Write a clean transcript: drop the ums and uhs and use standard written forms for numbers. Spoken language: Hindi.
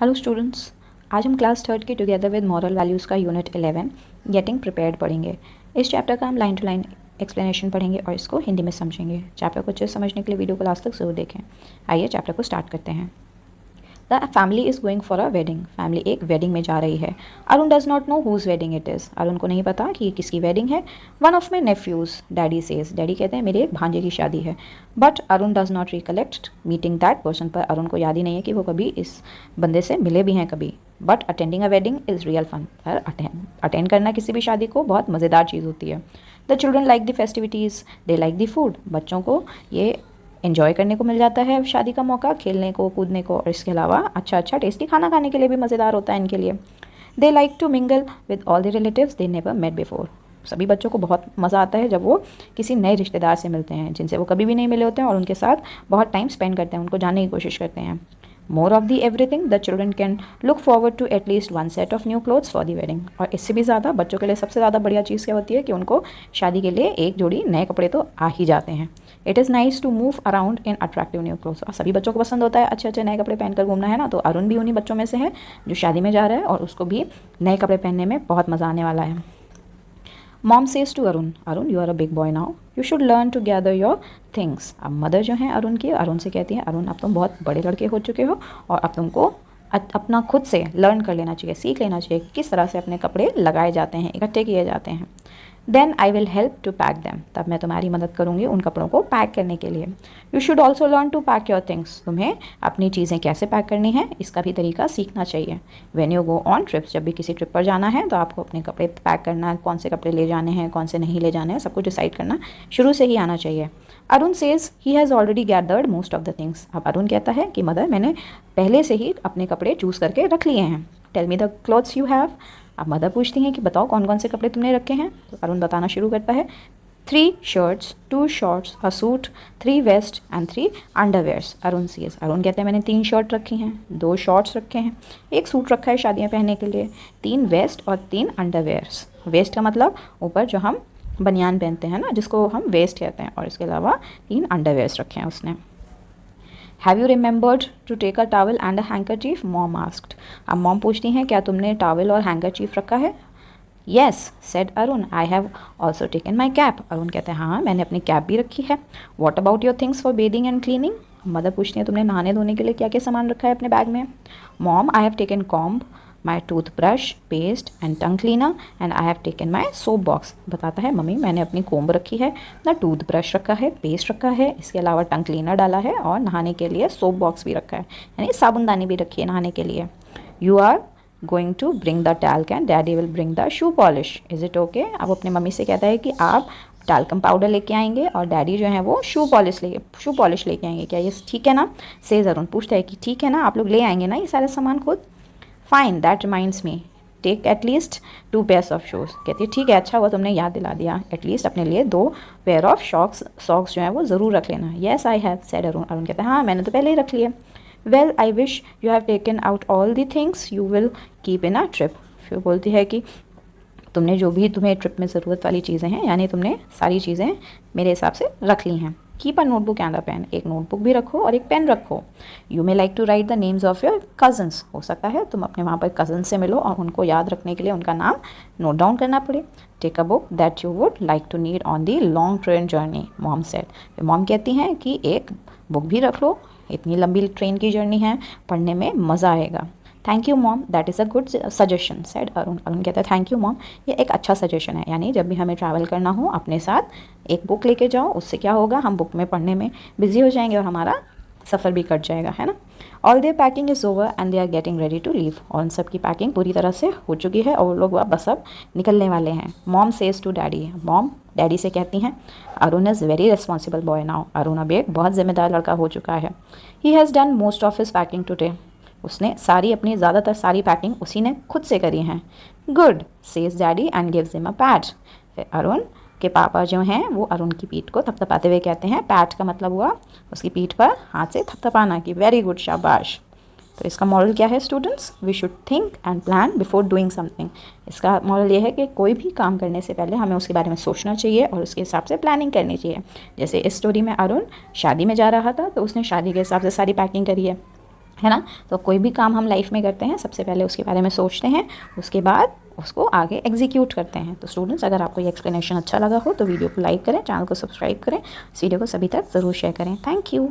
हेलो स्टूडेंट्स, आज हम क्लास थर्ड की टुगेदर विद मॉरल वैल्यूज़ का यूनिट 11 गेटिंग प्रिपेयर्ड पढ़ेंगे। इस चैप्टर का हम लाइन टू लाइन एक्सप्लेनेशन पढ़ेंगे और इसको हिंदी में समझेंगे। चैप्टर को अच्छे से समझने के लिए वीडियो को लास्ट तक जरूर देखें। आइए चैप्टर को स्टार्ट करते हैं। The family is going for a wedding. Family एक वेडिंग में जा रही है। Arun does not know whose wedding it is. Arun को नहीं पता कि ये किसकी वेडिंग है। One of my nephews, daddy says. Daddy कहते हैं मेरे एक भांजे की शादी है। But Arun does not recollect meeting that person. पर अरुण को याद ही नहीं है कि वो कभी इस बंदे से मिले भी हैं कभी। But attending a wedding is real fun. पर अटेंड करना किसी भी शादी को बहुत मज़ेदार चीज़ होती है। The children like the festivities, they like the food. बच्चों को ये एंजॉय करने को मिल जाता है शादी का मौका, खेलने को, कूदने को, और इसके अलावा अच्छा टेस्टी खाना खाने के लिए भी मज़ेदार होता है इनके लिए। They like to mingle with all the relatives they never met before. सभी बच्चों को बहुत मज़ा आता है जब वो किसी नए रिश्तेदार से मिलते हैं जिनसे वो कभी भी नहीं मिले होते हैं और उनके साथ बहुत टाइम स्पेंड करते हैं, उनको जानने की कोशिश करते हैं। More of the everything, the children can look forward to at least one set of new clothes for the wedding. और इससे भी ज़्यादा बच्चों के लिए सबसे ज़्यादा बढ़िया चीज़ क्या होती है कि उनको शादी के लिए एक जोड़ी नए कपड़े तो आ ही जाते हैं। It is nice to move around in attractive new clothes. और सभी बच्चों को पसंद होता है अच्छे अच्छे नए कपड़े पहनकर घूमना, है ना। तो अरुण भी उन्हीं बच्चों में से है जो शादी में जा रहा है और उसको भी नए कपड़े पहनने में बहुत मज़ा आने वाला है। Mom says to Arun, Arun you are a big boy now, you should learn to gather your things. अब मदर जो है अरुण की, अरुण से कहती है अरुण अब तुम बहुत बड़े लड़के हो चुके हो और अब तुमको अपना खुद से लर्न कर लेना चाहिए, सीख लेना चाहिए कि किस तरह से अपने कपड़े लगाए जाते हैं, इकट्ठे किए जाते हैं। Then I will help to pack them. तब मैं तुम्हारी मदद करूँगी उन कपड़ों को पैक करने के लिए। You should also learn to pack your things. तुम्हें अपनी चीज़ें कैसे पैक करनी है इसका भी तरीका सीखना चाहिए। When you go on trips, जब भी किसी ट्रिप पर जाना है तो आपको अपने कपड़े पैक करना है, कौन से कपड़े ले जाने हैं कौन से नहीं ले जाने हैं सब कुछ डिसाइड करना शुरू से ही आना चाहिए। Arun says he has already gathered most of the things. अब अरुण कहता है कि मदर मैंने पहले से ही अपने कपड़े चूज़ करके रख लिए हैं। Tell me the clothes you have. अब मदर पूछती हैं कि बताओ कौन कौन से कपड़े तुमने रखे हैं। तो अरुण बताना शुरू करता है 3 shirts, 2 shorts, a suit, 3 vest and 3 underwears। Arun CS, Arun कहते हैं मैंने 3 शर्ट रखी हैं, 2 शॉर्ट्स रखे हैं, एक सूट रखा है शादियाँ पहनने के लिए, 3 वेस्ट और 3 अंडरवेयर्स। वेस्ट का मतलब ऊपर जो हम बनियान पहनते हैं ना जिसको हम वेस्ट कहते हैं, और इसके अलावा 3 अंडरवेयर्स रखे हैं उसने। Have you remembered to take a towel and a handkerchief, mom asked. अब मॉम पूछती हैं क्या तुमने टावल और हैंकरचीफ रखा है। Yes said Arun, I have also taken my cap. Arun कहते हैं हाँ मैंने अपनी कैप भी रखी है। What about your things for bathing and cleaning. Mother पूछती है तुमने नहाने धोने के लिए क्या क्या सामान रखा है अपने बैग में। Mom I have taken comb, my tooth brush, paste and tongue cleaner and I have taken my soap box. बताता है मम्मी मैंने अपनी कोम्ब रखी है, ना टूथ ब्रश रखा है, पेस्ट रखा है, इसके अलावा टंग क्लीनर डाला है और नहाने के लिए सोप बॉक्स भी रखा है, यानी साबुनदानी भी रखी है नहाने के लिए। You are going to bring the talc and daddy will bring the shoe polish, is it okay. अब अपने मम्मी से कहता है कि आप टाल्कम पाउडर लेके आएंगे और डैडी जो है वो शू पॉलिश लेके आएंगे, क्या ये ठीक है ना। से ज़रूर पूछता है कि ठीक है ना, आप लोग ले आएंगे ना ये सारे सामान खुद। Fine that reminds me take at least 2 pairs of shoes. कहती है ठीक है अच्छा हुआ तुमने याद दिला दिया, एटलीस्ट अपने लिए 2 पेयर ऑफ सॉक्स जो है वो ज़रूर रख लेना। Yes I have said Arun. Arun कहता है हाँ मैंने तो पहले ही रख लिए। Well I wish you have taken out all the things you will keep in a trip. फिर बोलती है कि तुमने जो भी तुम्हें ट्रिप में ज़रूरत वाली चीज़ें हैं यानी तुमने सारी चीज़ें मेरे हिसाब से रख ली हैं। Keep a notebook and a pen, एक नोटबुक भी रखो और एक पेन रखो। You may like to write the names of your cousins, हो सकता है तुम अपने वहाँ पर कज़न से मिलो और उनको याद रखने के लिए उनका नाम नोट डाउन करना पड़े। Take a book that you would like to need on the long train journey, mom said. Mom कहती हैं कि एक बुक भी रख लो, इतनी लंबी ट्रेन की जर्नी है, पढ़ने में मज़ा आएगा। Thank you mom that is a good suggestion said Arun. Arun कहता है थैंक यू मॉम, ये एक अच्छा सजेशन है, यानी जब भी हमें ट्रैवल करना हो अपने साथ एक बुक लेके जाओ, उससे क्या होगा हम बुक में पढ़ने में बिजी हो जाएंगे और हमारा सफ़र भी कट जाएगा, है ना। All their packing is over and they are getting ready to leave. और उन सब की पैकिंग पूरी तरह से हो चुकी है और वो लोग बस अब निकलने वाले हैं। Mom says to daddy, mom daddy से कहती हैं Arun is very responsible boy now. Arun अब एक बहुत जिम्मेदार लड़का हो चुका है। He has done most of his packing today, उसने अपनी ज़्यादातर सारी पैकिंग उसी ने खुद से करी हैं। Good says daddy and gives him a PAT. फिर अरुण के पापा जो हैं वो अरुण की पीठ को थपथपाते हुए कहते हैं, पैट का मतलब हुआ उसकी पीठ पर हाथ से थपथपाना, कि वेरी गुड शाबाश। तो इसका मॉरल क्या है students, we should think and plan before doing something. इसका मॉरल ये है कि कोई भी काम करने से पहले हमें उसके बारे में सोचना चाहिए और उसके हिसाब से प्लानिंग करनी चाहिए। जैसे इस स्टोरी में अरुण शादी में जा रहा था तो उसने शादी के हिसाब से सारी पैकिंग करी है है ना। तो कोई भी काम हम लाइफ में करते हैं सबसे पहले उसके बारे में सोचते हैं, उसके बाद उसको आगे एग्जीक्यूट करते हैं। तो स्टूडेंट्स, अगर आपको ये एक्सप्लेनेशन अच्छा लगा हो तो वीडियो को लाइक करें, चैनल को सब्सक्राइब करें, इस वीडियो को सभी तक ज़रूर शेयर करें। Thank you.